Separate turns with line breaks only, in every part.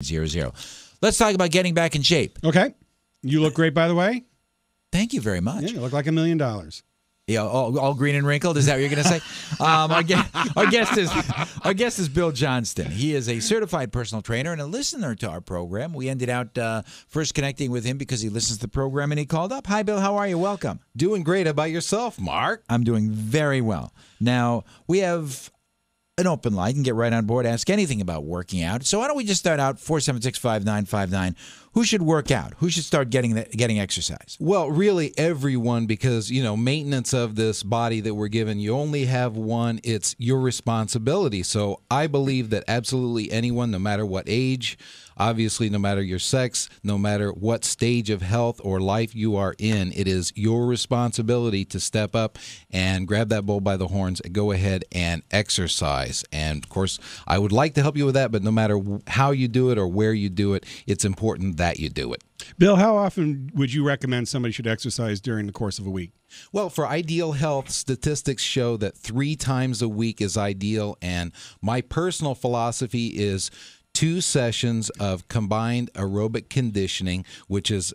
00. Let's talk about getting back in shape.
Okay. You look great, by the way.
Thank you very much.
Yeah, you look like $1 million.
Yeah, all green and wrinkled. Is that what you're going to say? Our guest is Bill Johnston. He is a certified personal trainer and a listener to our program. We ended out first connecting with him because he listens to the program and he called up. Hi, Bill. How are you? Welcome.
Doing great. How about yourself, Mark?
I'm doing very well. Now, we have an open line. You can get right on board, ask anything about working out. So why don't we just start out, 476-5959. Who should work out? Who should start getting exercise?
Well, really everyone, because, maintenance of this body that we're given, you only have one. It's your responsibility. So I believe that absolutely anyone, no matter what age, obviously no matter your sex, no matter what stage of health or life you are in, it is your responsibility to step up and grab that bull by the horns and go ahead and exercise. And, of course, I would like to help you with that, but no matter how you do it or where you do it, it's important that you do it.
Bill, how often would you recommend somebody should exercise during the course of a week?
Well, for ideal health, statistics show that 3 times a week is ideal, and my personal philosophy is 2 sessions of combined aerobic conditioning, which is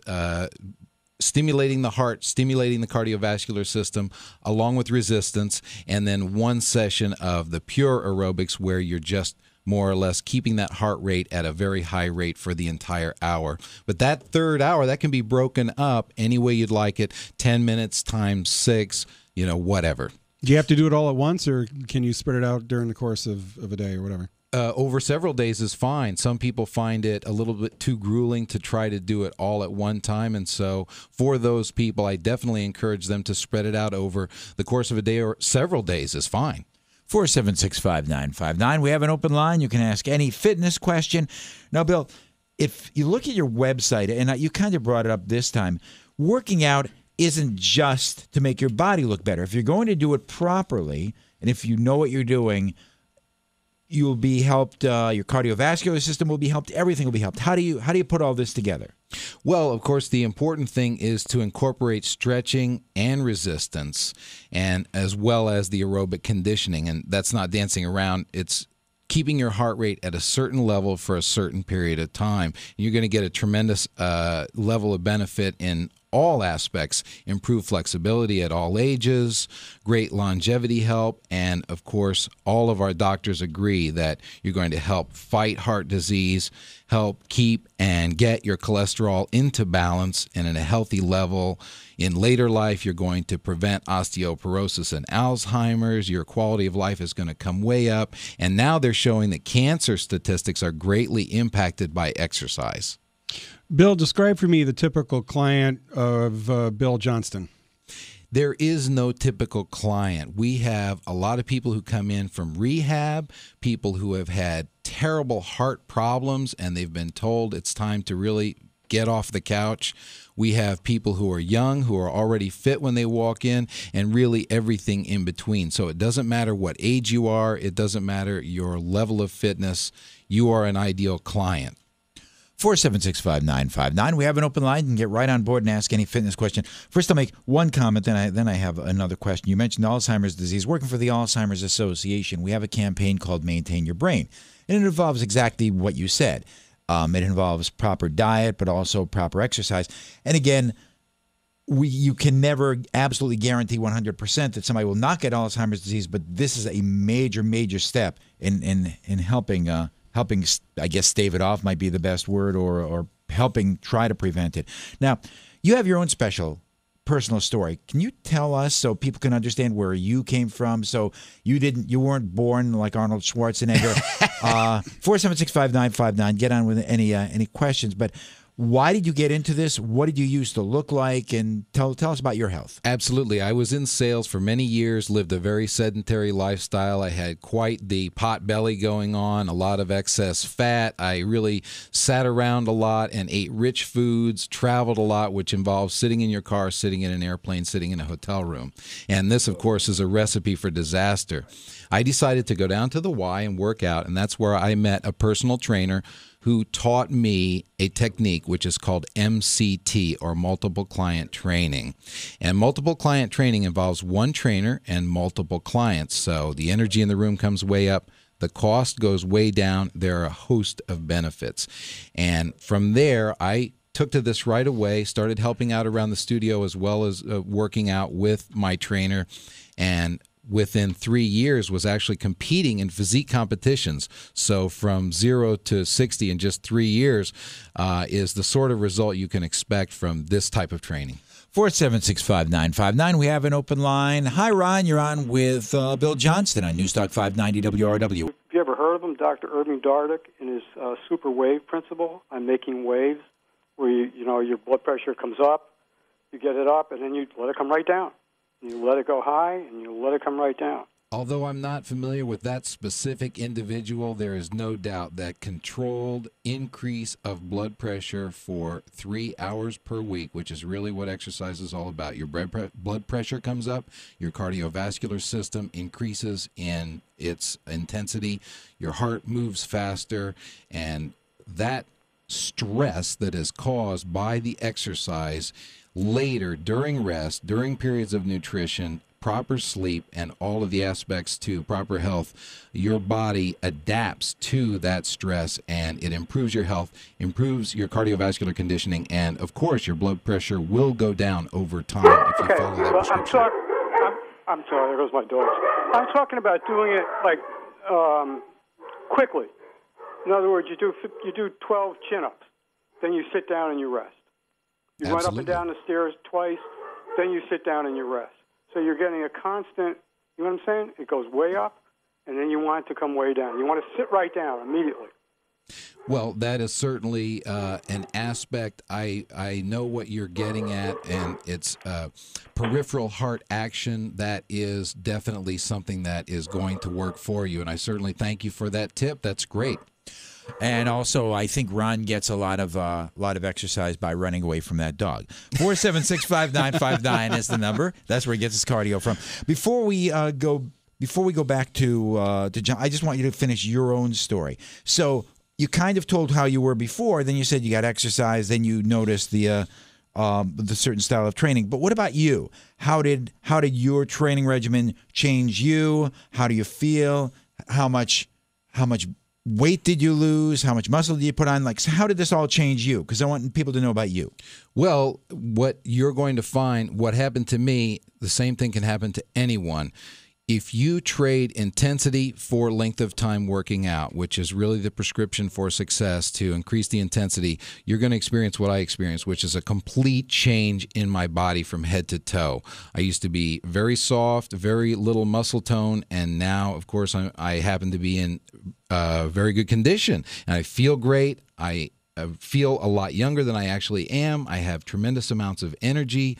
stimulating the heart, stimulating the cardiovascular system, along with resistance, and then 1 session of the pure aerobics where you're just more or less keeping that heart rate at a very high rate for the entire hour. But that third hour, that can be broken up any way you'd like it, 10 minutes times 6, whatever.
Do you have to do it all at once, or can you spread it out during the course of a day or whatever?
Over several days is fine. Some people find it a little bit too grueling to try to do it all at one time. And so for those people, I definitely encourage them to spread it out over the course of a day or several days is fine.
476-5959. We have an open line. You can ask any fitness question. Now, Bill, if you look at your website, and you kind of brought it up this time, working out isn't just to make your body look better. If you're going to do it properly, and if you know what you're doing, you'll be helped. Your cardiovascular system will be helped. Everything will be helped. How do you put all this together?
Well, of course, the important thing is to incorporate stretching and resistance, and as well as the aerobic conditioning. And that's not dancing around. It's keeping your heart rate at a certain level for a certain period of time. You're going to get a tremendous level of benefit in all aspects, improved flexibility at all ages, great longevity help, and of course, all of our doctors agree that you're going to help fight heart disease, help keep and get your cholesterol into balance and at a healthy level. In later life, you're going to prevent osteoporosis and Alzheimer's. Your quality of life is going to come way up. And now they're showing that cancer statistics are greatly impacted by exercise.
Bill, describe for me the typical client of Bill Johnston.
There is no typical client. We have a lot of people who come in from rehab, people who have had terrible heart problems, and they've been told it's time to really get off the couch. We have people who are young, who are already fit when they walk in, and really everything in between. So it doesn't matter what age you are. It doesn't matter your level of fitness. You are an ideal client.
476-5959. We have an open line. You can get right on board and ask any fitness question. First, I'll make one comment, then I have another question. You mentioned Alzheimer's disease. Working for the Alzheimer's Association, we have a campaign called Maintain Your Brain, and it involves exactly what you said. It involves proper diet, but also proper exercise. And again, you can never absolutely guarantee 100% that somebody will not get Alzheimer's disease, but this is a major, major step in helping, I guess, stave it off might be the best word, or helping try to prevent it. Now, you have your own special personal story. Can you tell us so people can understand where you came from? So you weren't born like Arnold Schwarzenegger. 476-5959. Get on with any questions. But why did you get into this? What did you used to look like? And tell us about your health.
Absolutely. I was in sales for many years, lived a very sedentary lifestyle. I had quite the pot belly going on, a lot of excess fat. I really sat around a lot and ate rich foods, traveled a lot, which involves sitting in your car, sitting in an airplane, sitting in a hotel room. And this, of course, is a recipe for disaster. I decided to go down to the Y and work out, and that's where I met a personal trainer who taught me a technique which is called MCT, or multiple client training. And multiple client training involves one trainer and multiple clients. So the energy in the room comes way up, The cost goes way down. There are a host of benefits. And from there, I took to this right away, started helping out around the studio as well as working out with my trainer, and within 3 years was actually competing in physique competitions. So from 0 to 60 in just 3 years is the sort of result you can expect from this type of training.
476-5959. We have an open line. Hi, Ron. You're on with Bill Johnston on Newstalk 590 WRW.
Have you ever heard of him, Dr. Irving Dardick, and his super wave principle on making waves, where your blood pressure comes up, you get it up, and then you let it come right down. You let it go high, and you let it come right down.
Although I'm not familiar with that specific individual, there is no doubt that controlled increase of blood pressure for 3 hours per week, which is really what exercise is all about. Your blood pressure comes up, your cardiovascular system increases in its intensity, your heart moves faster, and that stress that is caused by the exercise later during rest, during periods of nutrition, proper sleep, and all of the aspects to proper health, your body adapts to that stress, and it improves your health, improves your cardiovascular conditioning, and of course your blood pressure will go down over time if you follow that prescription.
I'm sorry, there goes my dog. I'm talking about doing it like quickly. In other words, you do 12 chin-ups, then you sit down and you rest. You run up and down the stairs twice, then you sit down and you rest. So you're getting a constant, you know what I'm saying? It goes way up, and then you want it to come way down. You want to sit right down immediately.
Well, that is certainly an aspect. I know what you're getting at, and it's peripheral heart action. That is definitely something that is going to work for you, and I certainly thank you for that tip. That's great.
And also, I think Ron gets a lot of exercise by running away from that dog. 476-5959 is the number. That's where he gets his cardio from. Before we go back to John, I just want you to finish your own story. So you kind of told how you were before. Then you said you got exercise. Then you noticed the certain style of training. But what about you? How did your training regimen change you? How do you feel? How much weight did you lose? How much muscle did you put on? So how did this all change you? Because I want people to know about you.
Well, what you're going to find, what happened to me, the same thing can happen to anyone. If you trade intensity for length of time working out, which is really the prescription for success to increase the intensity, you're going to experience what I experienced, which is a complete change in my body from head to toe. I used to be very soft, very little muscle tone, and now, of course, I happen to be in very good condition, and I feel great. I feel a lot younger than I actually am. I have tremendous amounts of energy.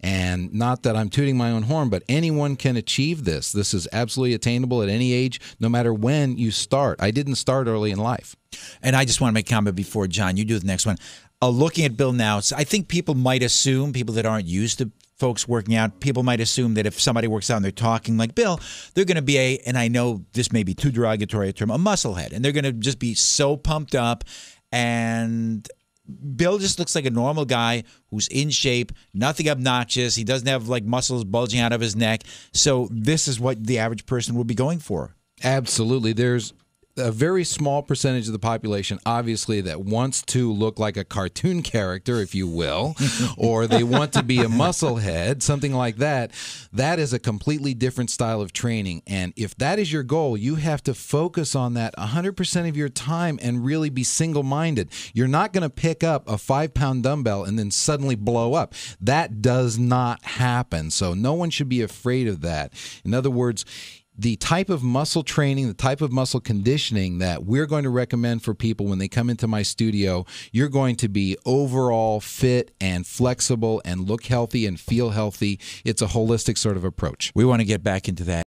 And not that I'm tooting my own horn, but anyone can achieve this. This is absolutely attainable at any age, no matter when you start. I didn't start early in life.
And I just want to make a comment before, John, you do the next one. Looking at Bill now, I think people might assume, people that aren't used to folks working out, people might assume that if somebody works out and they're talking like Bill, they're going to be and I know this may be too derogatory a term, a musclehead. And they're going to just be so pumped up, and Bill just looks like a normal guy who's in shape, nothing obnoxious. He doesn't have muscles bulging out of his neck. So this is what the average person will be going for.
Absolutely. There's a very small percentage of the population, obviously, that wants to look like a cartoon character, if you will, or they want to be a musclehead, something like that. That is a completely different style of training. And if that is your goal, you have to focus on that 100% of your time and really be single-minded. You're not going to pick up a 5-pound dumbbell and then suddenly blow up. That does not happen. So no one should be afraid of that. In other words, the type of muscle training, the type of muscle conditioning that we're going to recommend for people when they come into my studio, you're going to be overall fit and flexible and look healthy and feel healthy. It's a holistic sort of approach.
We want to get back into that.